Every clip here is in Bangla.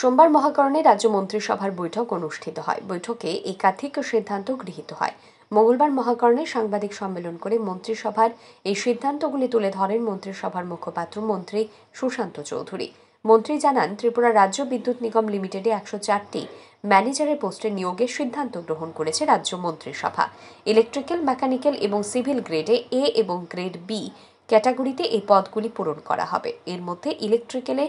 সোমবার মহাকরণে রাজ্য মন্ত্রিসভার বৈঠক অনুষ্ঠিত হয়। বৈঠকে একাধিক সিদ্ধান্ত গৃহীত হয়। মঙ্গলবার মহাকরণে সাংবাদিক সম্মেলন করে মন্ত্রিসভার এই সিদ্ধান্তগুলি তুলে ধরেন মন্ত্রিসভার মুখপাত্র মন্ত্রী সুশান্ত চৌধুরী। মন্ত্রী জানান, ত্রিপুরা রাজ্য বিদ্যুৎ নিগম লিমিটেডে 104টি ম্যানেজারের পোস্টে নিয়োগের সিদ্ধান্ত গ্রহণ করেছে রাজ্য মন্ত্রিসভা। ইলেকট্রিক্যাল, মেকানিক্যাল এবং সিভিল গ্রেডে এ এবং গ্রেড বি ক্যাটাগরিতে এই পদগুলি পূরণ করা হবে। এর মধ্যে ইলেকট্রিক্যালে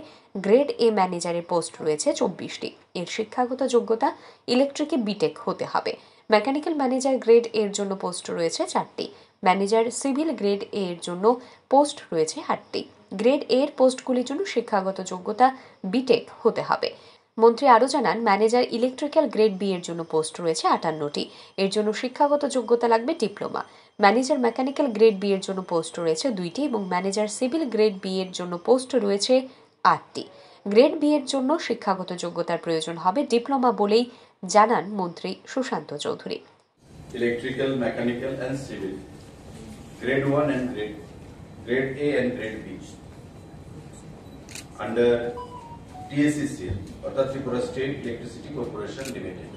গ্রেড এ ম্যানেজারের পোস্ট রয়েছে 24টি। এর শিক্ষাগত যোগ্যতা ইলেকট্রিকে বিটেক হতে হবে। মেকানিক্যাল ম্যানেজার গ্রেড এর জন্য পোস্ট রয়েছে 4টি। ম্যানেজার সিভিল গ্রেড এ এর জন্য পোস্ট রয়েছে 8টি। গ্রেড এর পোস্টগুলির জন্য শিক্ষাগত যোগ্যতা বিটেক হতে হবে। মন্ত্রী আরও জানান, ম্যানেজার ইলেকট্রিক্যাল গ্রেড বি এর জন্য পোস্ট রয়েছে 58টি। এর জন্য শিক্ষাগত যোগ্যতা লাগবে diploma. Manager mechanical grade B এর জন্য পোস্ট রয়েছে 2টি এবং ম্যানেজার সিভিল গ্রেড বি এর জন্য পোস্ট রয়েছে 8টি। গ্রেড বি এর জন্য শিক্ষাগত যোগ্যতার প্রয়োজন হবে ডিপ্লোমা বলেই জানান মন্ত্রী Sushanta Chowdhury. Electrical, mechanical and civil grade 1 and grade A and grade B under TSECL অর্থাৎ Tripura state electricity corporation limited.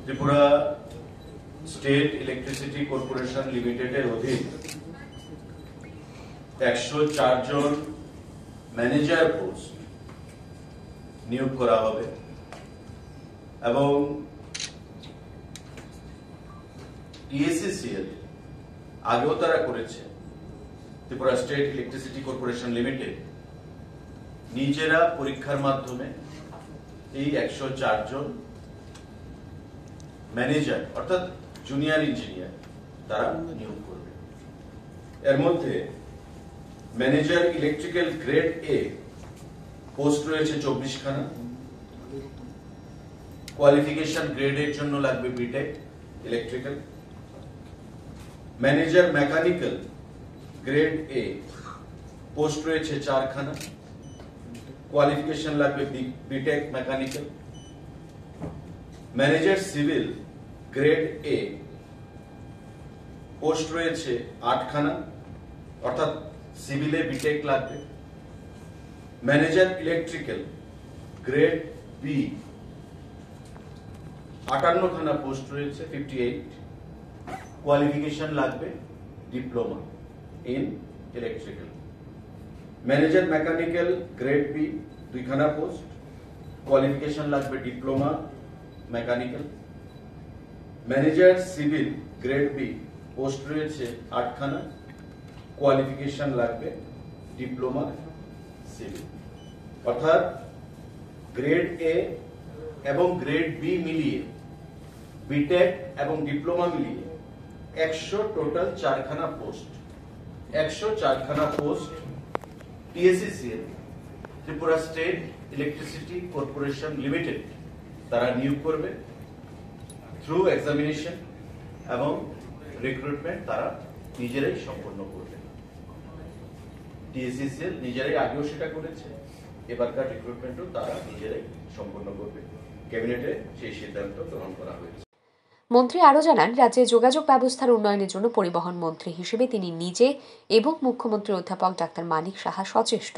Tripura state electricity corporation লিমিটেডের অধীন 104 জন ম্যানেজার পোস্ট নিয়োগ করা হবে এবং TSECL আগেও তারা করেছে। Tripura state electricity corporation limited নিজেরা পরীক্ষার মাধ্যমে এই 104 জন ম্যানেজার অর্থাৎ জুনিয়র ইঞ্জিনিয়ার তারা নিয়োগ করবে। এর মধ্যে manager electrical grade A post রয়েছে 24 খানা। কোয়ালিফিকেশন গ্রেডের জন্য লাগবে BTech electrical. Manager mechanical grade A post রয়েছে 4 খানা। কোয়ালিফিকেশন লাগবে BTech mechanical. Manager civil grade A post রয়েছে 8 খানা, অর্থাৎ সিভিলে বিটেক লাগবে। ম্যানেজার ইলেকট্রিক্যাল গ্রেড বি 58 খানা পোস্ট রয়েছে 58। কোয়ালিফিকেশন লাগবে diploma in electrical. Manager mechanical grade B 2 খানা পোস্ট। কোয়ালিফিকেশন লাগবে diploma mechanical. Manager civil grade B post রয়েছে 8 খানা। কোয়ালিফিকেশন লাগবে ডিপ্লোমা সিভিল। অর্থাৎ গ্রেড এ এবং গ্রেড বি মিলিয়ে বিটেক এবং ডিপ্লোমা মিলিয়ে 100 টোটাল 4 খানা পোস্ট। 104 খানা post TSECL Tripura state electricity corporation limited তারা নিয়োগ করবে থ্রু এক্সামিনেশন এবং রিক্রুটমেন্ট তারা নিজেরাই সম্পন্ন করবে। TSECL নিজেরাই আগেও সেটা করেছে, এবারকার রিক্রুটমেন্টও তারা নিজেরাই সম্পন্ন করবে। ক্যাবিনেটে সেই সিদ্ধান্ত গ্রহণ করা হয়েছে। মন্ত্রী আরও জানান, রাজ্যে যোগাযোগ ব্যবস্থার উন্নয়নের জন্য পরিবহন মন্ত্রী হিসেবে তিনি নিজে এবং মুখ্যমন্ত্রী অধ্যাপক ডাক্তার মানিক সাহা সচেষ্ট।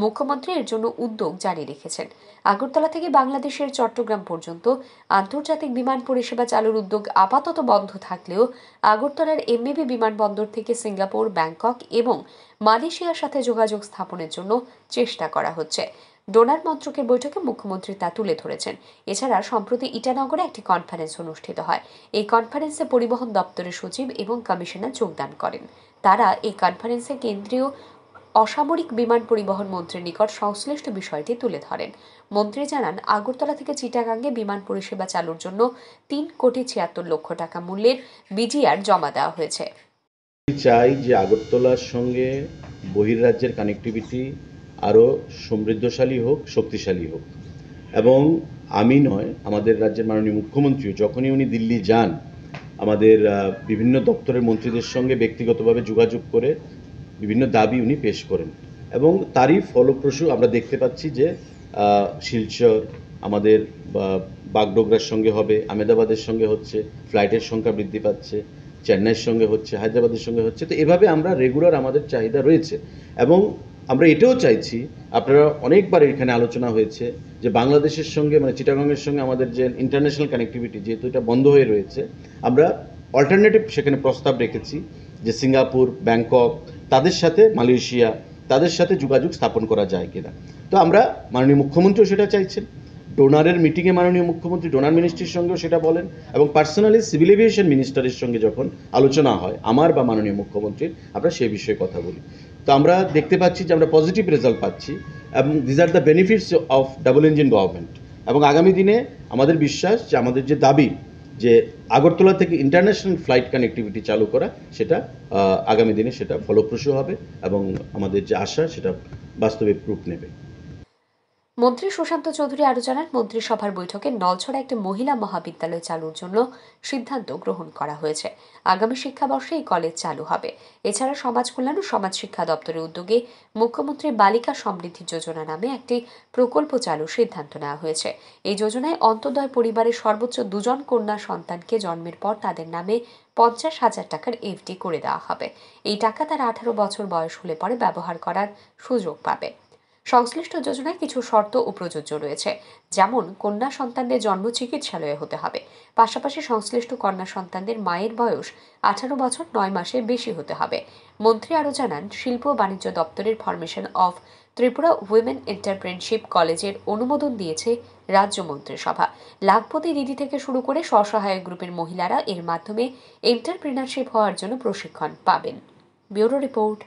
মুখ্যমন্ত্রী এর জন্য উদ্যোগ জারি রেখেছেন। আগরতলা থেকে বাংলাদেশের চট্টগ্রাম পর্যন্ত আন্তর্জাতিক বিমান পরিষেবা চালুর উদ্যোগ আপাতত বন্ধ থাকলেও আগরতলার এমবিবি বিমানবন্দর থেকে সিঙ্গাপুর, ব্যাংকক এবং মালয়েশিয়ার সাথে যোগাযোগ স্থাপনের জন্য চেষ্টা করা হচ্ছে। ডোনার মন্ত্রকের বৈঠকে মুখ্যমন্ত্রী তা তুলে ধরেছেন। এছাড়া সম্প্রতি ইটানগরে একটি কনফারেন্স অনুষ্ঠিত হয়। এই কনফারেন্সে পরিবহন দপ্তরের সচিব এবং কমিশনার যোগদান করেন। তারা এই কনফারেন্সে কেন্দ্রীয় অসামরিক বিমান পরিবহন মন্ত্রীর নিকট সংশ্লিষ্ট বিষয়টি তুলে ধরেন। মন্ত্রী জানান, আগরতলা থেকে চিটাগাঙ্গে বিমান পরিষেবা চালুর জন্য 3,76,00,000 টাকা মূল্যের বিজিআর জমা দেওয়া হয়েছে। চাই যে আগরতলার সঙ্গে বহির্রাজ্যের কানেক্টিভিটি আরও সমৃদ্ধশালী হোক, শক্তিশালী হোক। এবং আমি নয়, আমাদের রাজ্যের মাননীয় মুখ্যমন্ত্রী যখনই উনি দিল্লি যান আমাদের বিভিন্ন দপ্তরের মন্ত্রীদের সঙ্গে ব্যক্তিগতভাবে যোগাযোগ করে বিভিন্ন দাবি উনি পেশ করেন এবং তারই ফলপ্রসূ আমরা দেখতে পাচ্ছি যে শিলচর আমাদের বাগডোগরার সঙ্গে হবে, আহমেদাবাদের সঙ্গে হচ্ছে, ফ্লাইটের সংখ্যা বৃদ্ধি পাচ্ছে, চেন্নাইয়ের সঙ্গে হচ্ছে, হায়দ্রাবাদের সঙ্গে হচ্ছে। তো এভাবে আমরা রেগুলার আমাদের চাহিদা রয়েছে এবং আমরা এটাও চাইছি, আপনারা অনেকবার এখানে আলোচনা হয়েছে যে বাংলাদেশের সঙ্গে মানে চিটাগংয়ের সঙ্গে আমাদের যে ইন্টারন্যাশনাল কানেক্টিভিটি যেহেতু এটা বন্ধ হয়ে রয়েছে, আমরা অল্টারনেটিভ সেখানে প্রস্তাব রেখেছি যে সিঙ্গাপুর, ব্যাংকক, তাদের সাথে মালয়েশিয়া, তাদের সাথে যোগাযোগ স্থাপন করা যায় কিনা। তো আমরা মাননীয় মুখ্যমন্ত্রীও সেটা চাইছেন, ডোনারের মিটিংয়ে মাননীয় মুখ্যমন্ত্রী ডোনার মিনিস্ট্রির সঙ্গেও সেটা বলেন, এবং পার্সোনালি সিভিল এভিয়েশন মিনিস্টারের সঙ্গে যখন আলোচনা হয় আমার বা মাননীয় মুখ্যমন্ত্রীর, আমরা সেই বিষয়ে কথা বলি। তো আমরা দেখতে পাচ্ছি যে আমরা পজিটিভ রেজাল্ট পাচ্ছি, এবং these are the benefits of double engine government. এবং আগামী দিনে আমাদের বিশ্বাস যে আমাদের যে দাবি যে আগরতলা থেকে ইন্টারন্যাশনাল ফ্লাইট কানেক্টিভিটি চালু করা, সেটা আগামী দিনে সেটা ফলপ্রসূ হবে এবং আমাদের যে আশা সেটা বাস্তবে রূপ নেবে। মন্ত্রী সুশান্ত চৌধুরী আরও জানান, মন্ত্রিসভার বৈঠকে নলছড়া একটি মহিলা মহাবিদ্যালয় চালুর জন্য সিদ্ধান্ত গ্রহণ করা হয়েছে। আগামী শিক্ষাবর্ষে এই কলেজ চালু হবে। এছাড়া সমাজ কল্যাণ ও সমাজ শিক্ষা দপ্তরের উদ্যোগে মুখ্যমন্ত্রী বালিকা সমৃদ্ধি যোজনা নামে একটি প্রকল্প চালুর সিদ্ধান্ত নেওয়া হয়েছে। এই যোজনায় অন্তোদয় পরিবারের সর্বোচ্চ 2 জন কন্যা সন্তানকে জন্মের পর তাদের নামে 50,000 টাকার এফডি করে দেওয়া হবে। এই টাকা তারা 18 বছর বয়স হলে পরে ব্যবহার করার সুযোগ পাবে। সংশ্লিষ্ট যোজনায় কিছু শর্ত ও প্রযোজ্য রয়েছে, যেমন কন্যা সন্তানদের জন্ম চিকিৎসালয়ে হতে হবে। পাশাপাশি সংশ্লিষ্ট কন্যা সন্তানদের মায়ের বয়স 18 বছর 9 মাসের বেশি হতে হবে। মন্ত্রী আরও জানান, শিল্প ও বাণিজ্য দপ্তরের ফরমেশন অফ ত্রিপুরা উইমেন এন্টারপ্রেনশিপ কলেজের অনুমোদন দিয়েছে রাজ্য মন্ত্রিসভা। লাখপতি দিদি থেকে শুরু করে স্বসহায়ক গ্রুপের মহিলারা এর মাধ্যমে এন্টারপ্রেনারশিপ হওয়ার জন্য প্রশিক্ষণ পাবেন। ব্যুরো রিপোর্ট,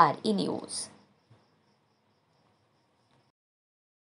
আর ই নিউজ।